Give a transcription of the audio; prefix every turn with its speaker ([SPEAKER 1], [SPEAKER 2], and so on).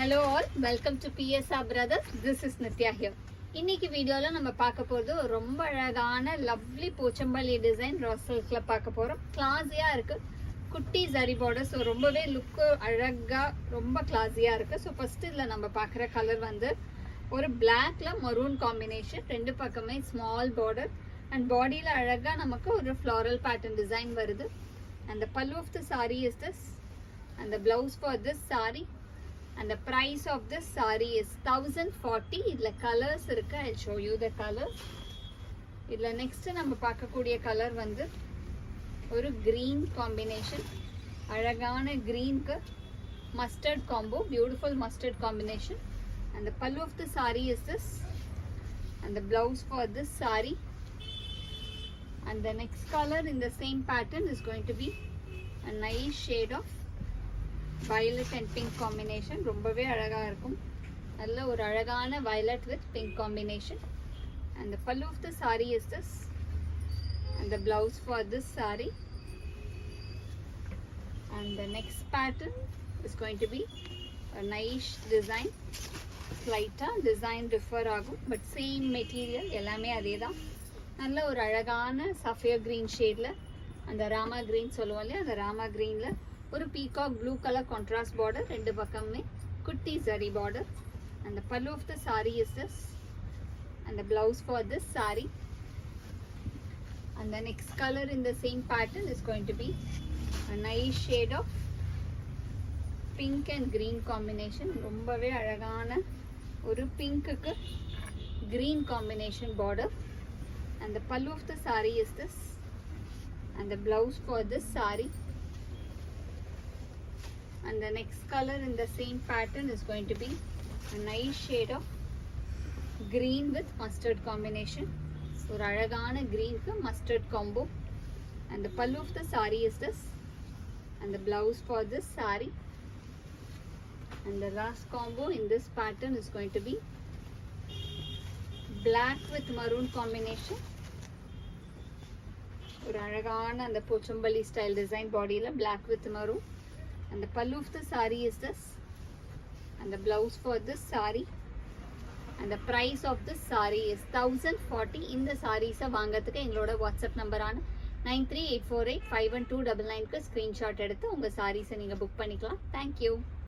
[SPEAKER 1] Hello all, welcome to PSR Brothers. This is Nitya here. இன்னைக்கு வீடியோல நம்ம பார்க்க போறது ரொம்ப அழகான லவ்லி போச்சம்பள்ளி டிசைன் ரா சில்க்ல பார்க்க போறோம். கிளாஸியா இருக்கு. குட்டி ஜரி பார்டர், ஸோ ரொம்பவே லுக் அழகா ரொம்ப கிளாஸியா இருக்கு. ஸோ ஃபர்ஸ்ட் இதுல நம்ம பார்க்குற கலர் வந்து ஒரு பிளாக்ல மரூன் காம்பினேஷன், ரெண்டு பக்கமே ஸ்மால் பார்டர் அண்ட் பாடியில அழகா நமக்கு ஒரு ஃப்ளாரல் பேட்டர்ன் டிசைன் வருது. And the pallu of the saree is this, and the blouse for this saree, and the price of this saree is 1040. idla colors irukku, I'll show you the colors. idla next நம்ம பார்க்கக்கூடிய colour வந்து ஒரு green combination, அழகான green க்கு mustard combo, beautiful mustard combination. And the pallu of the saree is this, and the blouse for this saree. And the next color in the same pattern is going to be a nice shade of violet and pink combination. ரொம்பவே அழகா இருக்கும். நல்ல ஒரு அழகான violet with pink combination. And the pallu of the saree is this, and the blouse for this saree. And the next pattern is going to be a nice design. Slight design differ ஆகும், but same material, எல்லாமே அதேதான். நல்ல ஒரு அழகான Safiya green ஷேட்ல, அந்த Rama green சொல்லுவோம் இல்லையா, அந்த ராமா கிரீன்ல ஒரு peacock blue colour contrast border, ரெண்டு பக்கமே குட்டி ஜரி பார்டர். அந்த pallu of the saree is this, and the blouse for this saree. And the next color in the same pattern is going to be a nice shade of pink and green combination. ரொம்பவே அழகான ஒரு பிங்க்குக்கு green combination border. And the pallu of the saree is this, and the blouse for this saree. And the next color in the same pattern is going to be a nice shade of green with mustard combination. ஒரு அழகான green க்கு mustard combo. And the pallu of the saree is this, and the blouse for this saree. And the last combo in this pattern is going to be black with maroon combination. ஒரு அழகான அந்த Pochampalli style design பாடியில black with maroon. And the pallu of the saree is this, and the blouse for this saree. And the price of this saree is 1040. இந்த sarees வாங்குறதுக்கு எங்களோட WhatsApp நம்பரான 9384851299 க்கு screenshot எடுத்து உங்க sarees நீங்க புக் பண்ணிக்கலாம். Thank you.